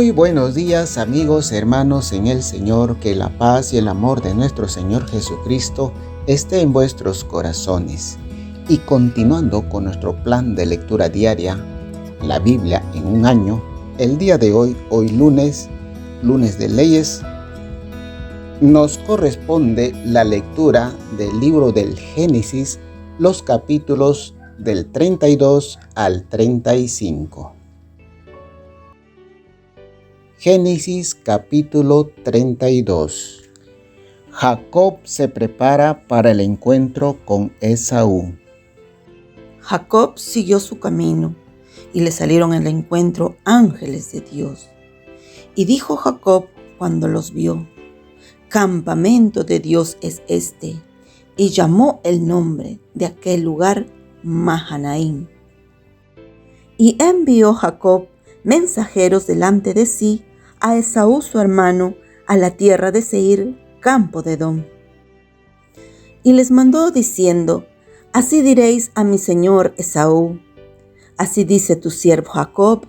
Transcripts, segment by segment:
Muy buenos días, amigos, hermanos en el Señor. Que la paz y el amor de nuestro Señor Jesucristo esté en vuestros corazones. Y continuando con nuestro plan de lectura diaria, la Biblia en un año, el día de hoy lunes de Leyes, nos corresponde la lectura del libro del Génesis, los capítulos del 32 al 35. Génesis capítulo 32. Jacob se prepara para el encuentro con Esaú. Jacob siguió su camino y le salieron al encuentro ángeles de Dios. Y dijo Jacob cuando los vio: campamento de Dios es este. Y llamó el nombre de aquel lugar Mahanaim. Y envió Jacob mensajeros delante de sí a Esaú su hermano, a la tierra de Seir, campo de Edom. Y les mandó diciendo: así diréis a mi señor Esaú: así dice tu siervo Jacob,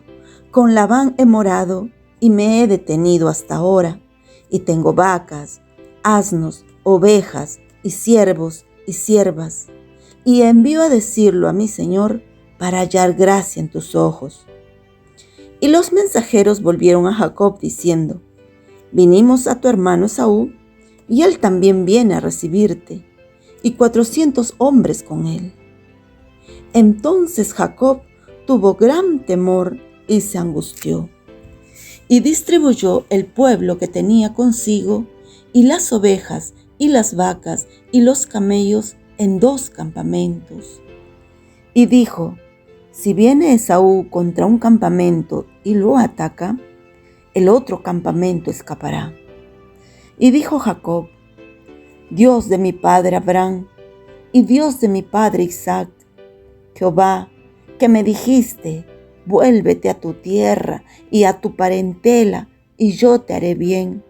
con Labán he morado y me he detenido hasta ahora, y tengo vacas, asnos, ovejas, y siervos y siervas, y envío a decirlo a mi señor para hallar gracia en tus ojos. Y los mensajeros volvieron a Jacob diciendo: vinimos a tu hermano Esaú, y él también viene a recibirte, y 400 hombres con él. Entonces Jacob tuvo gran temor y se angustió, y distribuyó el pueblo que tenía consigo, y las ovejas, y las vacas, y los camellos en 2 campamentos. Y dijo: si viene Esaú contra un campamento y lo ataca, el otro campamento escapará. Y dijo Jacob: Dios de mi padre Abraham y Dios de mi padre Isaac, Jehová, que me dijiste: vuélvete a tu tierra y a tu parentela, y yo te haré bien.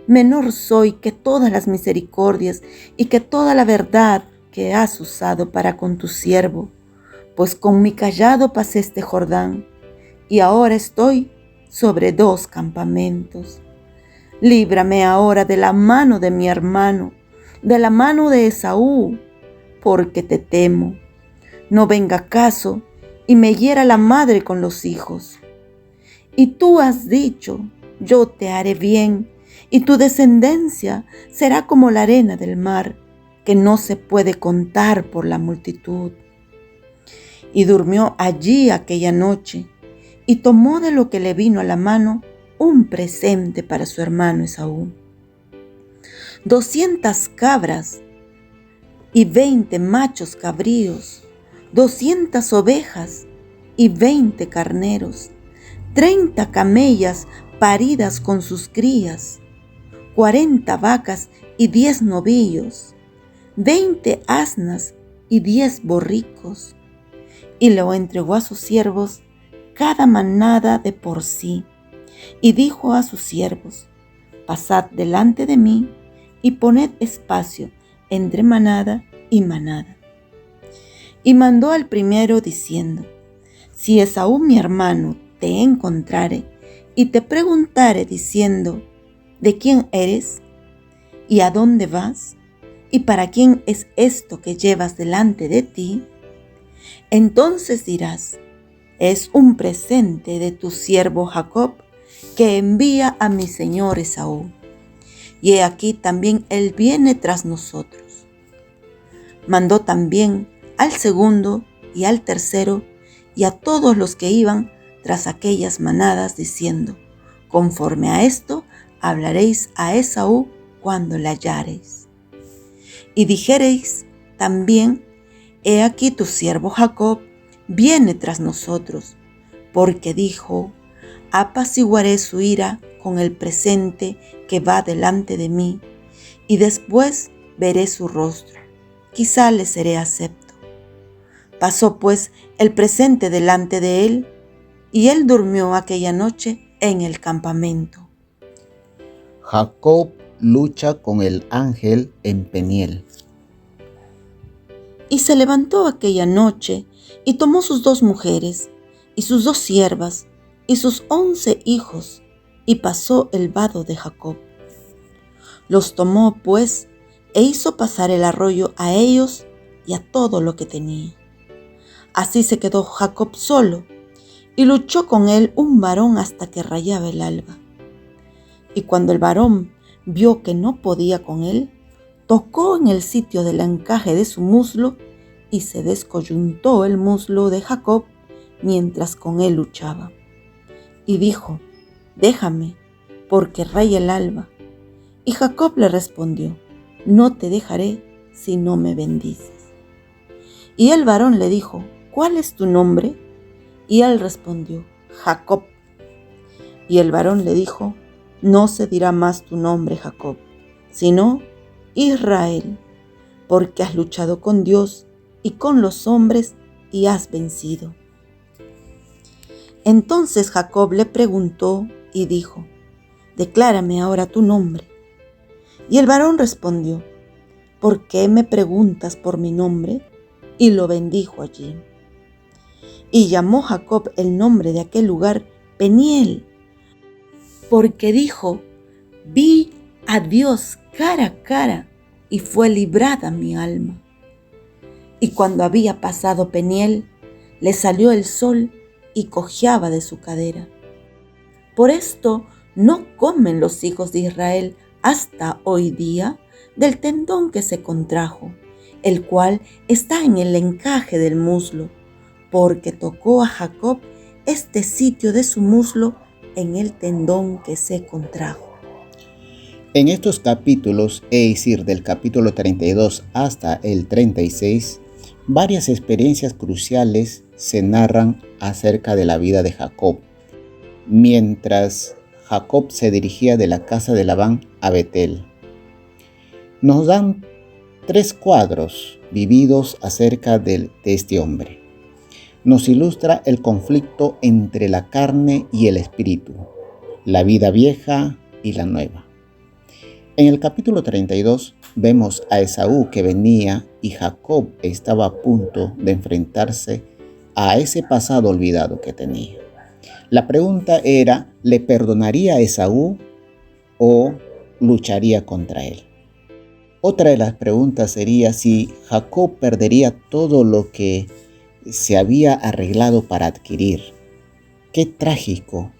Menor soy que todas las misericordias y que toda la verdad que has usado para con tu siervo, pues con mi cayado pasé este Jordán, y ahora estoy sobre 2 campamentos. Líbrame ahora de la mano de mi hermano, de la mano de Esaú, porque te temo. No venga caso y me hiera la madre con los hijos. Y tú has dicho: yo te haré bien, y tu descendencia será como la arena del mar, que no se puede contar por la multitud. Y durmió allí aquella noche, y tomó de lo que le vino a la mano un presente para su hermano Esaú: 200 cabras y 20 machos cabríos, 200 ovejas y 20 carneros, 30 camellas paridas con sus crías, 40 vacas y 10 novillos, 20 asnas y 10 borricos. Y lo entregó a sus siervos, cada manada de por sí. Y dijo a sus siervos: pasad delante de mí, y poned espacio entre manada y manada. Y mandó al primero diciendo: si Esaú mi hermano te encontrare, y te preguntare diciendo: ¿de quién eres? ¿Y a dónde vas? ¿Y para quién es esto que llevas delante de ti? Entonces dirás: es un presente de tu siervo Jacob, que envía a mi señor Esaú. Y he aquí también él viene tras nosotros. Mandó también al segundo y al tercero y a todos los que iban tras aquellas manadas, diciendo: conforme a esto hablaréis a Esaú cuando le hallareis. Y dijereis también: he aquí tu siervo Jacob viene tras nosotros, porque dijo: apaciguaré su ira con el presente que va delante de mí, y después veré su rostro, quizá le seré acepto. Pasó pues el presente delante de él, y él durmió aquella noche en el campamento. Jacob lucha con el ángel en Peniel. Y se levantó aquella noche, y tomó sus 2 mujeres, y sus 2 siervas, y sus 11 hijos, y pasó el vado de Jacob. Los tomó, pues, e hizo pasar el arroyo a ellos y a todo lo que tenía. Así se quedó Jacob solo, y luchó con él un varón hasta que rayaba el alba. Y cuando el varón vio que no podía con él, tocó en el sitio del encaje de su muslo, y se descoyuntó el muslo de Jacob mientras con él luchaba. Y dijo: «Déjame, porque raya el alba». Y Jacob le respondió: «No te dejaré si no me bendices». Y el varón le dijo: «¿Cuál es tu nombre?». Y él respondió: «Jacob». Y el varón le dijo: «No se dirá más tu nombre Jacob, sino Israel, porque has luchado con Dios y con los hombres y has vencido». Entonces Jacob le preguntó y dijo: «Declárame ahora tu nombre». Y el varón respondió: «¿Por qué me preguntas por mi nombre?». Y lo bendijo allí. Y llamó Jacob el nombre de aquel lugar Peniel, porque dijo: «Vi a Dios cara a cara, y fue librada mi alma». Y cuando había pasado Peniel, le salió el sol y cojeaba de su cadera. Por esto no comen los hijos de Israel hasta hoy día del tendón que se contrajo, el cual está en el encaje del muslo, porque tocó a Jacob este sitio de su muslo en el tendón que se contrajo. En estos capítulos, es decir, del capítulo 32 hasta el 36, varias experiencias cruciales se narran acerca de la vida de Jacob, mientras Jacob se dirigía de la casa de Labán a Betel. Nos dan 3 cuadros vividos acerca de este hombre. Nos ilustra el conflicto entre la carne y el espíritu, la vida vieja y la nueva. En el capítulo 32 vemos a Esaú que venía y Jacob estaba a punto de enfrentarse a ese pasado olvidado que tenía. La pregunta era: ¿le perdonaría a Esaú o lucharía contra él? Otra de las preguntas sería si Jacob perdería todo lo que se había arreglado para adquirir. Qué trágico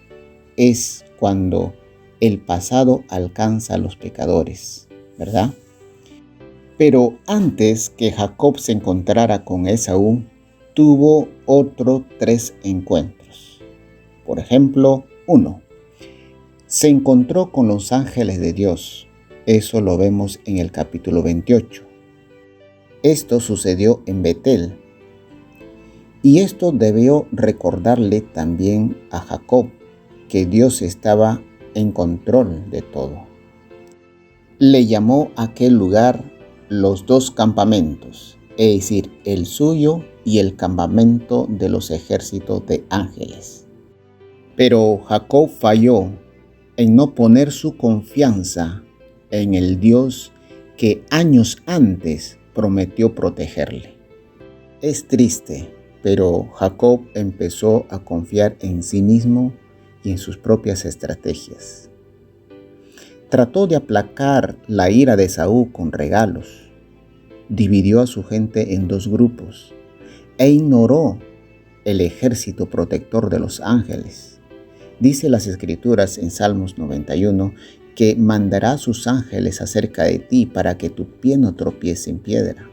es cuando el pasado alcanza a los pecadores, ¿verdad? Pero antes que Jacob se encontrara con Esaú, tuvo otros 3 encuentros. Por ejemplo, 1. Se encontró con los ángeles de Dios. Eso lo vemos en el capítulo 28. Esto sucedió en Betel. Y esto debió recordarle también a Jacob que Dios estaba en control de todo. Le llamó a aquel lugar los 2 campamentos, es decir, el suyo y el campamento de los ejércitos de ángeles. Pero Jacob falló en no poner su confianza en el Dios que años antes prometió protegerle. Es triste, pero Jacob empezó a confiar en sí mismo y en sus propias estrategias. Trató de aplacar la ira de Esaú con regalos. Dividió a su gente en 2 grupos e ignoró el ejército protector de los ángeles. Dice las Escrituras en Salmos 91 que mandará a sus ángeles acerca de ti para que tu pie no tropiece en piedra.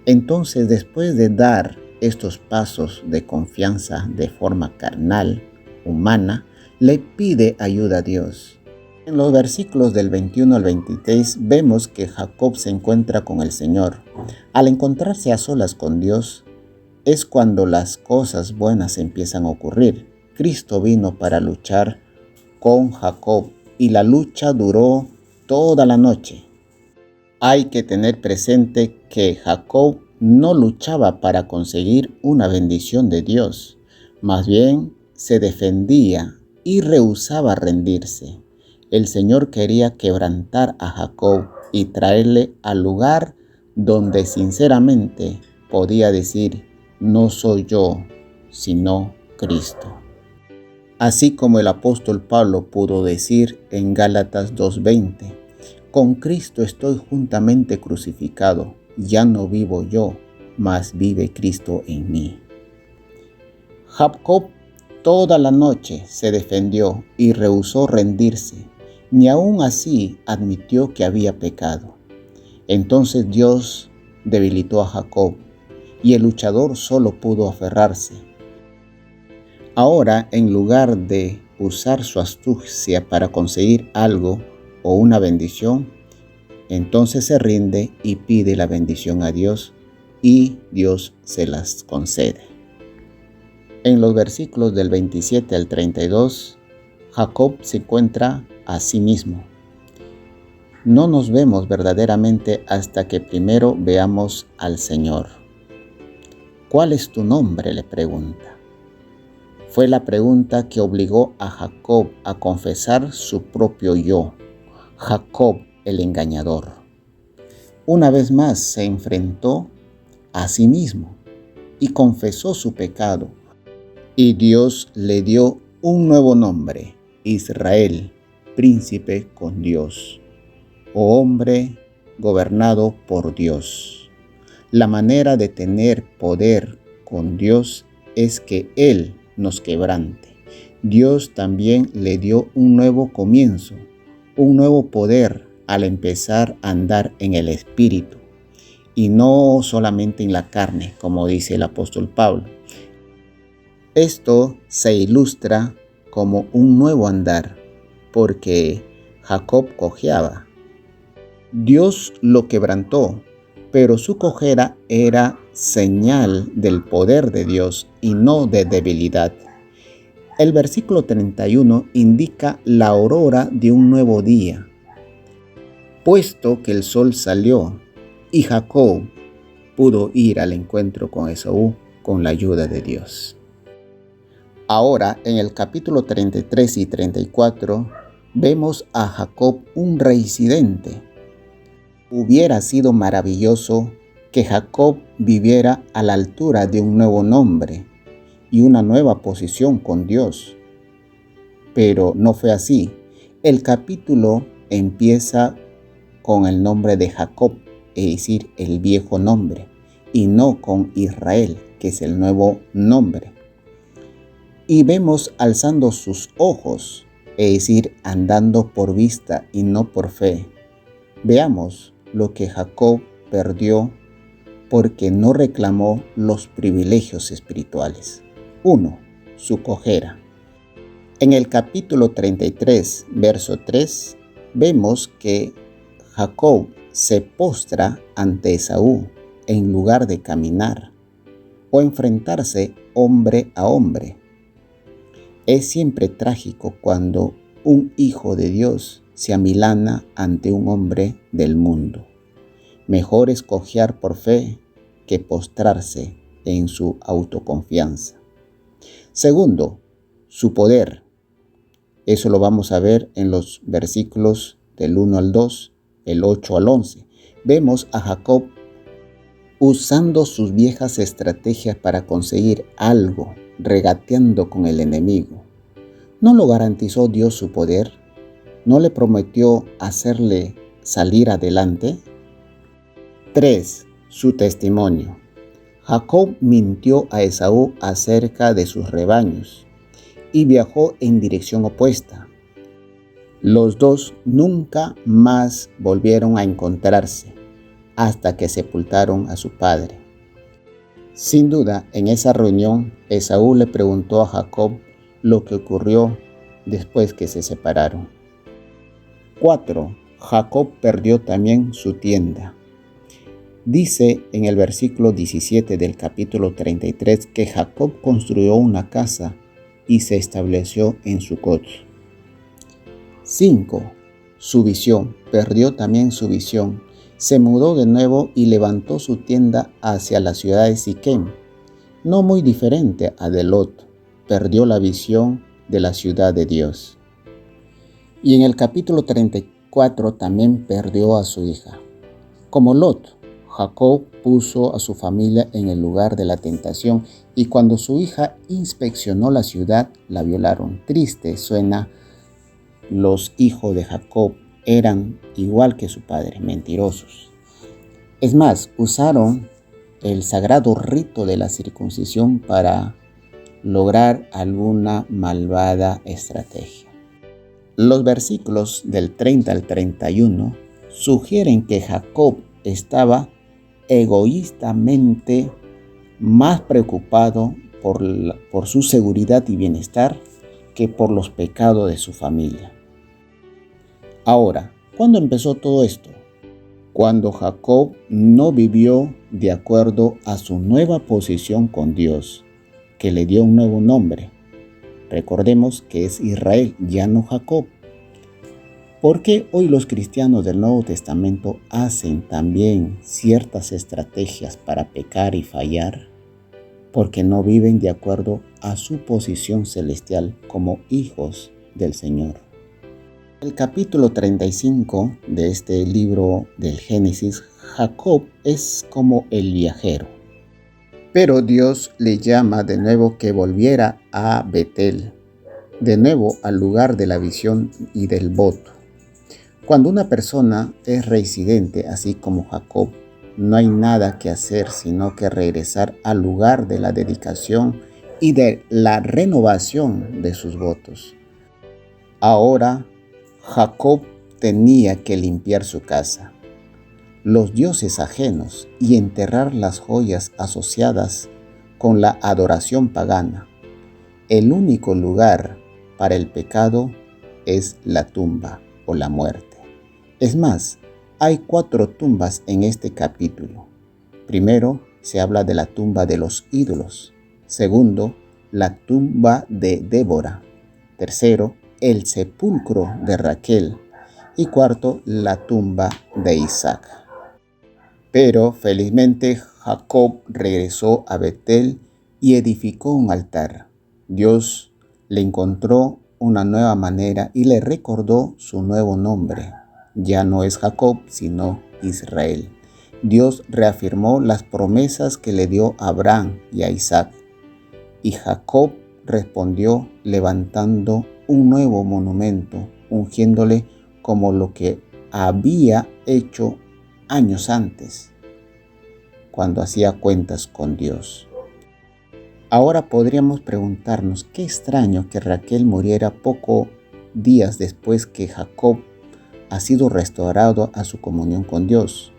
Entonces, después de dar estos pasos de confianza de forma carnal, humana, le pide ayuda a Dios. En los versículos del 21 al 23 vemos que Jacob se encuentra con el Señor. Al encontrarse a solas con Dios, es cuando las cosas buenas empiezan a ocurrir. Cristo vino para luchar con Jacob y la lucha duró toda la noche. Hay que tener presente que Jacob no luchaba para conseguir una bendición de Dios, más bien se defendía y rehusaba rendirse. El Señor quería quebrantar a Jacob y traerle al lugar donde sinceramente podía decir: no soy yo, sino Cristo. Así como el apóstol Pablo pudo decir en Gálatas 2:20, con Cristo estoy juntamente crucificado, ya no vivo yo, mas vive Cristo en mí. Jacob toda la noche se defendió y rehusó rendirse, ni aun así admitió que había pecado. Entonces Dios debilitó a Jacob y el luchador solo pudo aferrarse. Ahora, en lugar de usar su astucia para conseguir algo o una bendición, entonces se rinde y pide la bendición a Dios y Dios se las concede. En los versículos del 27 al 32, Jacob se encuentra a sí mismo. No nos vemos verdaderamente hasta que primero veamos al Señor. ¿Cuál es tu nombre?, le pregunta. Fue la pregunta que obligó a Jacob a confesar su propio yo, Jacob el engañador. Una vez más se enfrentó a sí mismo y confesó su pecado. Y Dios le dio un nuevo nombre, Israel, príncipe con Dios, o hombre gobernado por Dios. La manera de tener poder con Dios es que Él nos quebrante. Dios también le dio un nuevo comienzo, un nuevo poder al empezar a andar en el Espíritu y no solamente en la carne, como dice el apóstol Pablo. Esto se ilustra como un nuevo andar, porque Jacob cojeaba. Dios lo quebrantó, pero su cojera era señal del poder de Dios y no de debilidad. El versículo 31 indica la aurora de un nuevo día, puesto que el sol salió y Jacob pudo ir al encuentro con Esaú con la ayuda de Dios. Ahora, en el capítulo 33 y 34, vemos a Jacob un reincidente. Hubiera sido maravilloso que Jacob viviera a la altura de un nuevo nombre y una nueva posición con Dios. Pero no fue así. El capítulo empieza con el nombre de Jacob, es decir, el viejo nombre, y no con Israel, que es el nuevo nombre. Y vemos alzando sus ojos, es decir, andando por vista y no por fe. Veamos lo que Jacob perdió porque no reclamó los privilegios espirituales. 1. Su cojera. En el capítulo 33, verso 3, vemos que Jacob se postra ante Esaú en lugar de caminar o enfrentarse hombre a hombre. Es siempre trágico cuando un hijo de Dios se amilana ante un hombre del mundo. Mejor es cojear por fe que postrarse en su autoconfianza. Segundo, su poder. Eso lo vamos a ver en los versículos del 1 al 2, el 8 al 11. Vemos a Jacob usando sus viejas estrategias para conseguir algo, regateando con el enemigo. ¿No lo garantizó Dios su poder? ¿No le prometió hacerle salir adelante? 3. Su testimonio. Jacob mintió a Esaú acerca de sus rebaños y viajó en dirección opuesta. Los dos nunca más volvieron a encontrarse hasta que sepultaron a su padre. Sin duda, en esa reunión, Esaú le preguntó a Jacob lo que ocurrió después que se separaron. 4. Jacob perdió también su tienda. Dice en el versículo 17 del capítulo 33 que Jacob construyó una casa y se estableció en Sucot. 5. Su visión. Perdió también su visión. Se mudó de nuevo y levantó su tienda hacia la ciudad de Siquem, no muy diferente a de Lot. Perdió la visión de la ciudad de Dios. Y en el capítulo 34 también perdió a su hija. Como Lot, Jacob puso a su familia en el lugar de la tentación y cuando su hija inspeccionó la ciudad, la violaron. Triste suena. Los hijos de Jacob eran igual que su padre, mentirosos. Es más, usaron el sagrado rito de la circuncisión para lograr alguna malvada estrategia. Los versículos del 30 al 31 sugieren que Jacob estaba egoístamente más preocupado por su seguridad y bienestar que por los pecados de su familia. Ahora, ¿cuándo empezó todo esto? Cuando Jacob no vivió de acuerdo a su nueva posición con Dios, que le dio un nuevo nombre. Recordemos que es Israel, ya no Jacob. ¿Por qué hoy los cristianos del Nuevo Testamento hacen también ciertas estrategias para pecar y fallar? Porque no viven de acuerdo a su posición celestial como hijos del Señor. El capítulo 35 de este libro del Génesis, Jacob es como el viajero. Pero Dios le llama de nuevo que volviera a Betel, de nuevo al lugar de la visión y del voto. Cuando una persona es residente, así como Jacob, no hay nada que hacer sino que regresar al lugar de la dedicación y de la renovación de sus votos. Ahora, Jacob tenía que limpiar su casa, los dioses ajenos y enterrar las joyas asociadas con la adoración pagana. El único lugar para el pecado es la tumba o la muerte. Es más, hay 4 tumbas en este capítulo. Primero, se habla de la tumba de los ídolos. Segundo, la tumba de Débora. Tercero, el sepulcro de Raquel. Y cuarto, la tumba de Isaac. Pero felizmente Jacob regresó a Betel y edificó un altar. Dios le encontró una nueva manera y le recordó su nuevo nombre. Ya no es Jacob, sino Israel. Dios reafirmó las promesas que le dio a Abraham y a Isaac. Y Jacob respondió levantando un nuevo monumento, ungiéndole como lo que había hecho años antes, cuando hacía cuentas con Dios. Ahora podríamos preguntarnos qué extraño que Raquel muriera pocos días después que Jacob ha sido restaurado a su comunión con Dios.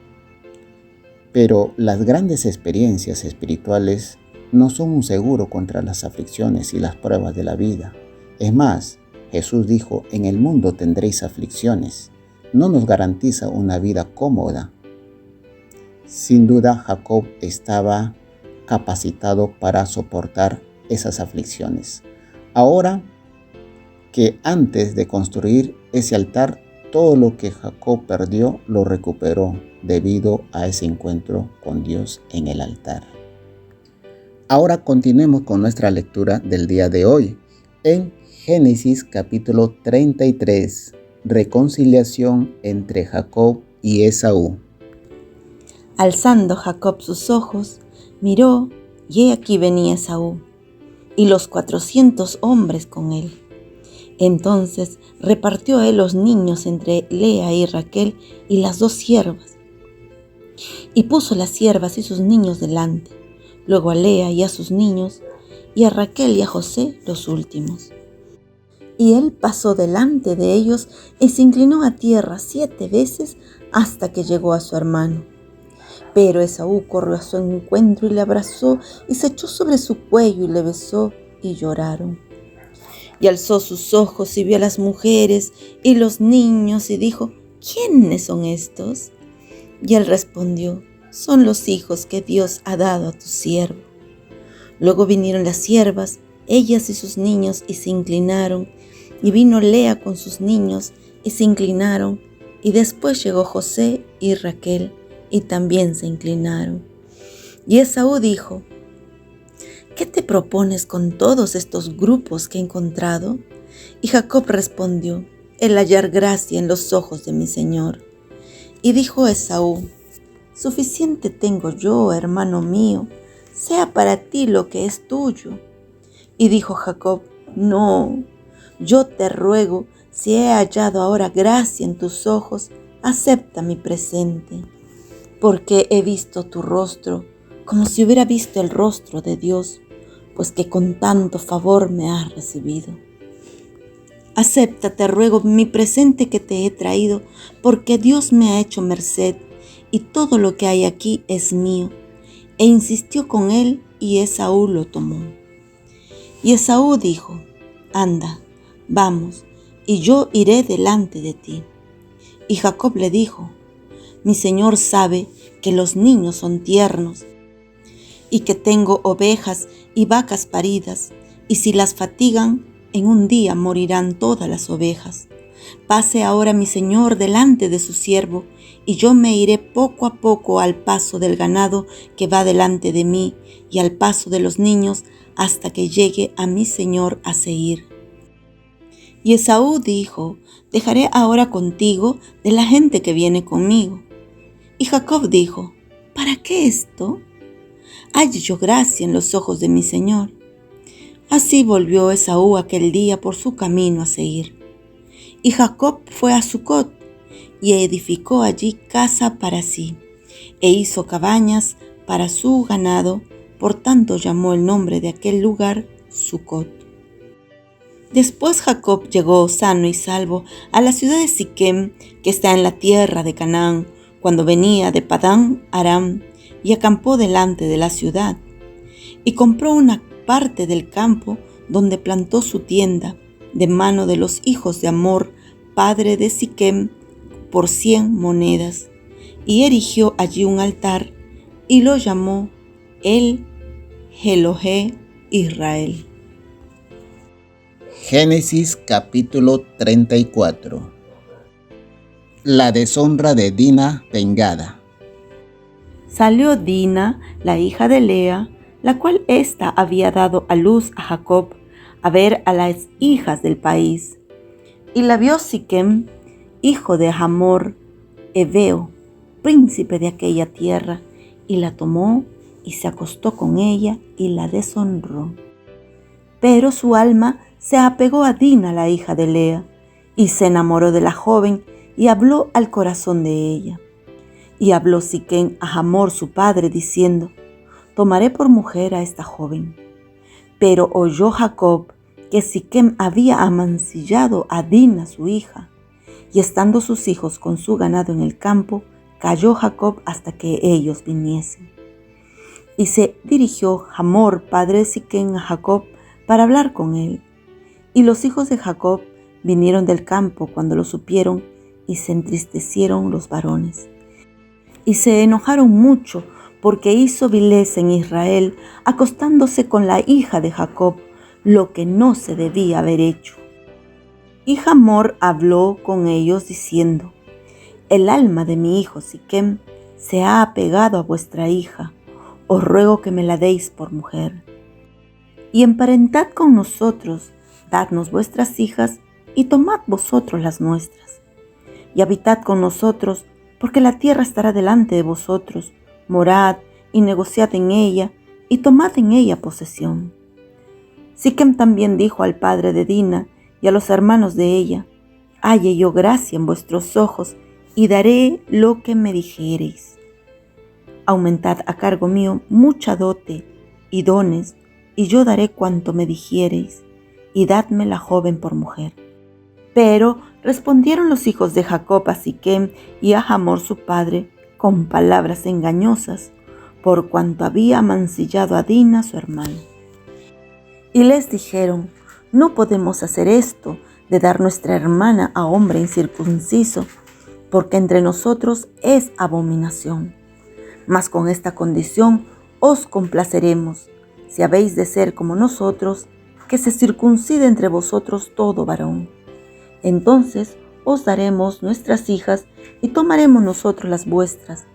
Pero las grandes experiencias espirituales no son un seguro contra las aflicciones y las pruebas de la vida. Es más, Jesús dijo, en el mundo tendréis aflicciones. No nos garantiza una vida cómoda. Sin duda, Jacob estaba capacitado para soportar esas aflicciones. Ahora que antes de construir ese altar, todo lo que Jacob perdió lo recuperó debido a ese encuentro con Dios en el altar. Ahora continuemos con nuestra lectura del día de hoy. En Génesis capítulo 33, reconciliación entre Jacob y Esaú. Alzando Jacob sus ojos, miró, y he aquí venía Esaú, y los 400 hombres con él. Entonces repartió él los niños entre Lea y Raquel y las 2 siervas. Y puso las siervas y sus niños delante, luego a Lea y a sus niños, y a Raquel y a José los últimos. Y él pasó delante de ellos y se inclinó a tierra 7 veces hasta que llegó a su hermano. Pero Esaú corrió a su encuentro y le abrazó y se echó sobre su cuello y le besó y lloraron. Y alzó sus ojos y vio a las mujeres y los niños y dijo, ¿quiénes son estos? Y él respondió, son los hijos que Dios ha dado a tu siervo. Luego vinieron las siervas, ellas y sus niños, y se inclinaron. Y vino Lea con sus niños, y se inclinaron. Y después llegó José y Raquel, y también se inclinaron. Y Esaú dijo, ¿qué te propones con todos estos grupos que he encontrado? Y Jacob respondió, el hallar gracia en los ojos de mi señor. Y dijo Esaú, Suficiente tengo yo, hermano mío, sea para ti lo que es tuyo. Y dijo Jacob: No, yo te ruego, si he hallado ahora gracia en tus ojos, acepta mi presente, porque he visto tu rostro como si hubiera visto el rostro de Dios, pues que con tanto favor me has recibido. Acepta, te ruego, mi presente que te he traído, porque Dios me ha hecho merced, y todo lo que hay aquí es mío. E insistió con él, y Esaú lo tomó. Y Esaú dijo: Anda, vamos, y yo iré delante de ti. Y Jacob le dijo: Mi señor sabe que los niños son tiernos, y que tengo ovejas y vacas paridas, y si las fatigan, en un día morirán todas las ovejas. Pase ahora mi señor delante de su siervo, y yo me iré poco a poco al paso del ganado que va delante de mí, y al paso de los niños, hasta que llegue a mi señor a Seir. Y Esaú dijo: Dejaré ahora contigo de la gente que viene conmigo. Y Jacob dijo: ¿Para qué esto? Halle yo gracia en los ojos de mi señor. Así volvió Esaú aquel día por su camino a Seir. Y Jacob fue a Sucot, y edificó allí casa para sí, e hizo cabañas para su ganado, por tanto llamó el nombre de aquel lugar Sucot. Después Jacob llegó sano y salvo a la ciudad de Siquem, que está en la tierra de Canaán, cuando venía de Padán Aram, y acampó delante de la ciudad. Y compró una parte del campo donde plantó su tienda, de mano de los hijos de Hamor, padre de Siquem, por 100 monedas, y erigió allí un altar, y lo llamó El Elohé Israel. Génesis capítulo 34. La deshonra de Dina vengada. Salió Dina, la hija de Lea, la cual ésta había dado a luz a Jacob, a ver a las hijas del país. Y la vio Siquem, hijo de Hamor, heveo, príncipe de aquella tierra, y la tomó y se acostó con ella y la deshonró. Pero su alma se apegó a Dina, la hija de Lea, y se enamoró de la joven y habló al corazón de ella. Y habló Siquem a Hamor su padre, diciendo: Tomaré por mujer a esta joven. Pero oyó Jacob que Siquem había amancillado a Dina su hija, y estando sus hijos con su ganado en el campo, calló Jacob hasta que ellos viniesen. Y se dirigió Hamor, padre de Siquem, a Jacob para hablar con él. Y los hijos de Jacob vinieron del campo cuando lo supieron, y se entristecieron los varones. Y se enojaron mucho, porque hizo vileza en Israel, acostándose con la hija de Jacob, lo que no se debía haber hecho. Y Hamor habló con ellos diciendo: El alma de mi hijo Siquem se ha apegado a vuestra hija, os ruego que me la deis por mujer. Y emparentad con nosotros, dadnos vuestras hijas, y tomad vosotros las nuestras. Y habitad con nosotros, porque la tierra estará delante de vosotros, morad y negociad en ella, y tomad en ella posesión. Siquem también dijo al padre de Dina y a los hermanos de ella: Halle yo gracia en vuestros ojos, y daré lo que me dijereis. Aumentad a cargo mío mucha dote y dones, y yo daré cuanto me dijiereis, y dadme la joven por mujer. Pero respondieron los hijos de Jacob a Siquem y a Hamor su padre con palabras engañosas, por cuanto había amancillado a Dina su hermano. Y les dijeron: No podemos hacer esto de dar nuestra hermana a hombre incircunciso, porque entre nosotros es abominación. Mas con esta condición os complaceremos, si habéis de ser como nosotros, que se circuncide entre vosotros todo varón. Entonces os daremos nuestras hijas y tomaremos nosotros las vuestras,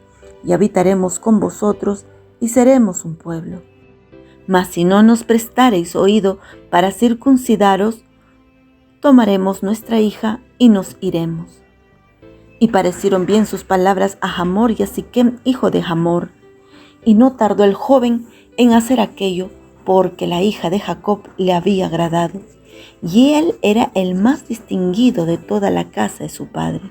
y habitaremos con vosotros y seremos un pueblo. Mas si no nos prestareis oído para circuncidaros, tomaremos nuestra hija y nos iremos. Y parecieron bien sus palabras a Hamor y a Siquem, hijo de Hamor. Y no tardó el joven en hacer aquello, porque la hija de Jacob le había agradado, y él era el más distinguido de toda la casa de su padre.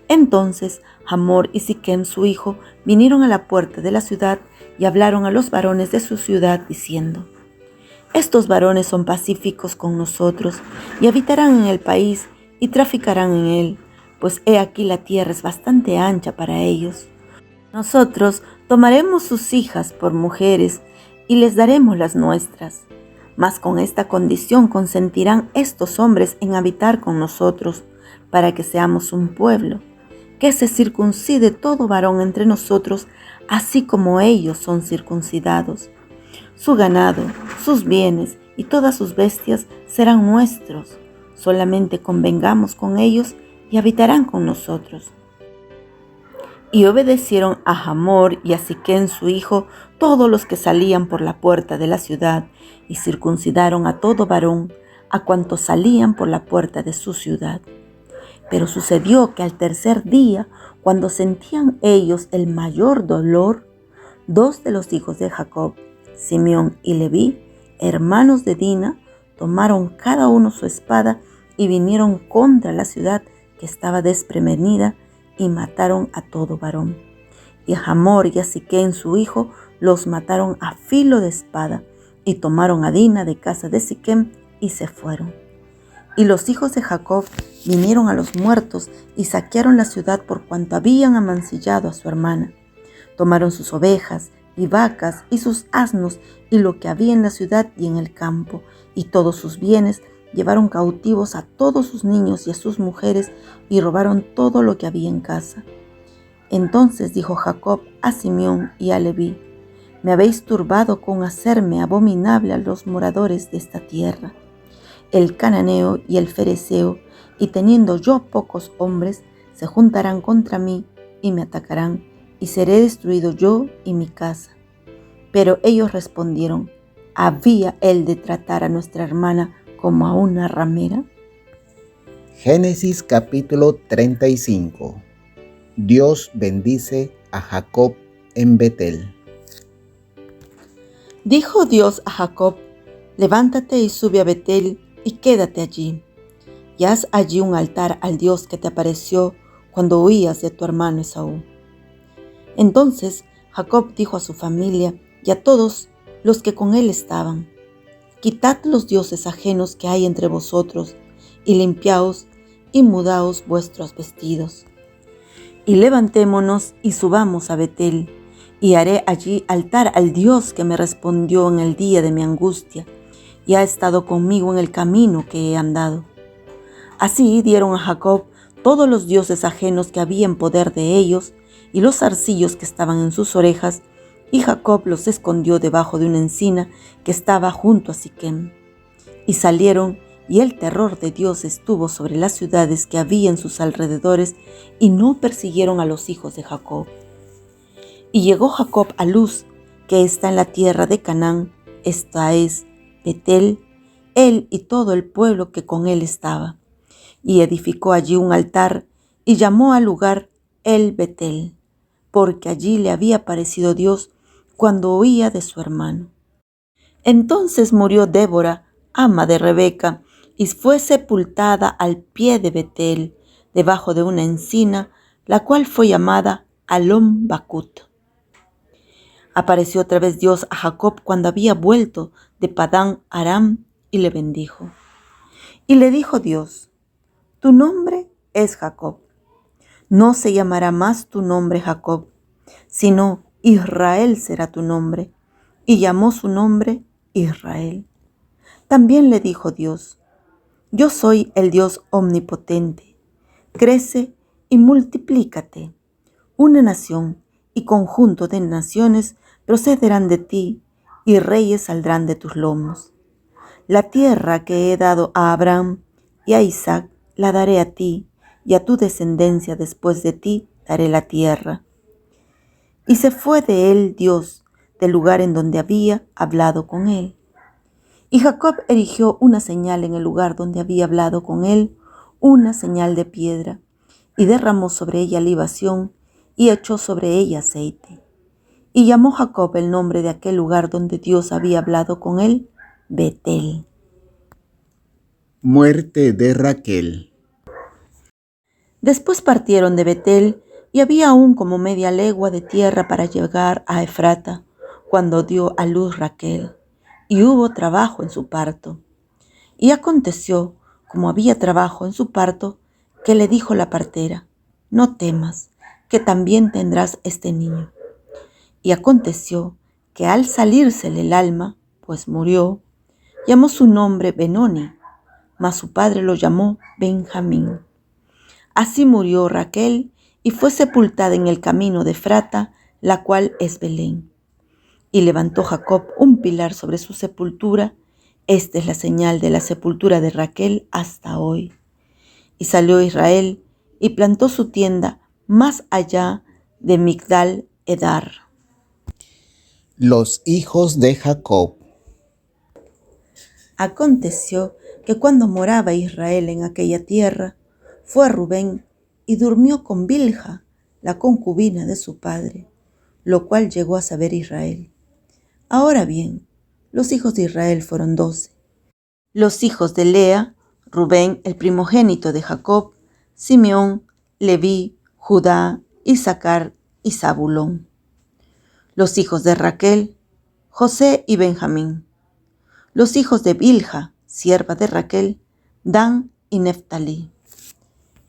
Entonces Hamor y Siquem su hijo vinieron a la puerta de la ciudad y hablaron a los varones de su ciudad diciendo: estos varones son pacíficos con nosotros y habitarán en el país y traficarán en él, pues he aquí la tierra es bastante ancha para ellos. Nosotros tomaremos sus hijas por mujeres y les daremos las nuestras. Mas con esta condición consentirán estos hombres en habitar con nosotros, para que seamos un pueblo, que se circuncide todo varón entre nosotros, así como ellos son circuncidados. Su ganado, sus bienes y todas sus bestias serán nuestros. Solamente convengamos con ellos y habitarán con nosotros. Y obedecieron a Hamor y a Siquem su hijo todos los que salían por la puerta de la ciudad, y circuncidaron a todo varón, a cuantos salían por la puerta de su ciudad. Pero sucedió que al tercer día, cuando sentían ellos el mayor dolor, dos de los hijos de Jacob, Simeón y Leví, hermanos de Dina, tomaron cada uno su espada y vinieron contra la ciudad que estaba desprevenida, y mataron a todo varón. Y a Hamor y a Siquem su hijo los mataron a filo de espada, y tomaron a Dina de casa de Siquem y se fueron. Y los hijos de Jacob vinieron a los muertos y saquearon la ciudad por cuanto habían amancillado a su hermana. Tomaron sus ovejas y vacas y sus asnos y lo que había en la ciudad y en el campo, y todos sus bienes. Llevaron cautivos a todos sus niños y a sus mujeres y robaron todo lo que había en casa. Entonces dijo Jacob a Simeón y a Leví: me habéis turbado con hacerme abominable a los moradores de esta tierra. El cananeo y el fereceo, y teniendo yo pocos hombres, se juntarán contra mí y me atacarán, y seré destruido yo y mi casa. Pero ellos respondieron: ¿había él de tratar a nuestra hermana como a una ramera? Génesis capítulo 35. Dios bendice a Jacob en Betel. Dijo Dios a Jacob: levántate y sube a Betel y quédate allí, y haz allí un altar al Dios que te apareció cuando huías de tu hermano Esaú. Entonces Jacob dijo a su familia y a todos los que con él estaban: quitad los dioses ajenos que hay entre vosotros, y limpiaos y mudaos vuestros vestidos. Y levantémonos y subamos a Betel, y haré allí altar al Dios que me respondió en el día de mi angustia, y ha estado conmigo en el camino que he andado. Así dieron a Jacob todos los dioses ajenos que había en poder de ellos, y los zarcillos que estaban en sus orejas, y Jacob los escondió debajo de una encina que estaba junto a Siquem. Y salieron, y el terror de Dios estuvo sobre las ciudades que había en sus alrededores, y no persiguieron a los hijos de Jacob. Y llegó Jacob a Luz, que está en la tierra de Canaán, esta es Betel, él y todo el pueblo que con él estaba. Y edificó allí un altar, y llamó al lugar El Betel, porque allí le había aparecido Dios cuando huía de su hermano. Entonces murió Débora, ama de Rebeca, y fue sepultada al pie de Betel, debajo de una encina, la cual fue llamada Alon Bacut. Apareció otra vez Dios a Jacob cuando había vuelto de Padán Aram, y le bendijo. Y le dijo Dios: tu nombre es Jacob. No se llamará más tu nombre Jacob, sino Israel será tu nombre. Y llamó su nombre Israel. También le dijo Dios: yo soy el Dios omnipotente. Crece y multiplícate. Una nación y conjunto de naciones procederán de ti, y reyes saldrán de tus lomos. La tierra que he dado a Abraham y a Isaac la daré a ti, y a tu descendencia después de ti daré la tierra. Y se fue de él Dios del lugar en donde había hablado con él. Y Jacob erigió una señal en el lugar donde había hablado con él, una señal de piedra, y derramó sobre ella libación y echó sobre ella aceite. Y llamó Jacob el nombre de aquel lugar donde Dios había hablado con él, Betel. Muerte de Raquel. Después partieron de Betel, y había aún como media legua de tierra para llegar a Efrata, cuando dio a luz Raquel, y hubo trabajo en su parto. Y aconteció, como había trabajo en su parto, que le dijo la partera: no temas, que también tendrás este niño. Y aconteció que al salírsele el alma, pues murió, llamó su nombre Benoni, mas su padre lo llamó Benjamín. Así murió Raquel y fue sepultada en el camino de Efrata, la cual es Belén. Y levantó Jacob un pilar sobre su sepultura. Esta es la señal de la sepultura de Raquel hasta hoy. Y salió Israel y plantó su tienda más allá de Migdal Edar. Los hijos de Jacob. Aconteció que cuando moraba Israel en aquella tierra, fue Rubén y durmió con Bilha, la concubina de su padre, lo cual llegó a saber Israel. Ahora bien, los hijos de Israel fueron 12. Los hijos de Lea: Rubén, el primogénito de Jacob; Simeón, Leví, Judá, Isacar y Zabulón. Los hijos de Raquel: José y Benjamín. Los hijos de Bilha, sierva de Raquel: Dan y Neftalí.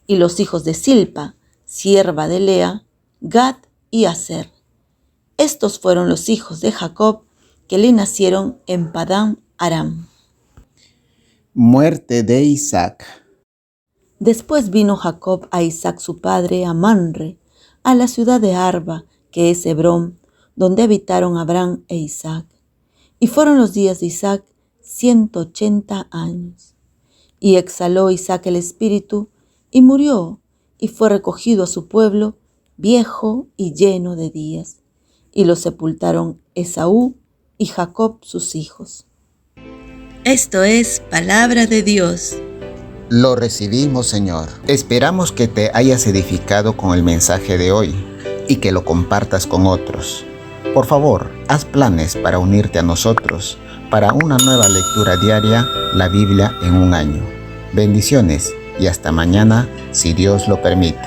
Y los hijos de Silpa, sierva de Lea: Gad y Aser. Estos fueron los hijos de Jacob que le nacieron en Padán Aram. Muerte de Isaac. Después vino Jacob a Isaac su padre a Manre, a la ciudad de Arba, que es Hebrón, donde habitaron Abraham e Isaac. Y fueron los días de Isaac 180 años. Y exhaló Isaac el espíritu, y murió, y fue recogido a su pueblo, viejo y lleno de días. Y lo sepultaron Esaú y Jacob sus hijos. Esto es palabra de Dios. Lo recibimos, Señor. Esperamos que te hayas edificado con el mensaje de hoy y que lo compartas con otros. Por favor, haz planes para unirte a nosotros para una nueva lectura diaria, la Biblia en un año. Bendiciones y hasta mañana, si Dios lo permite.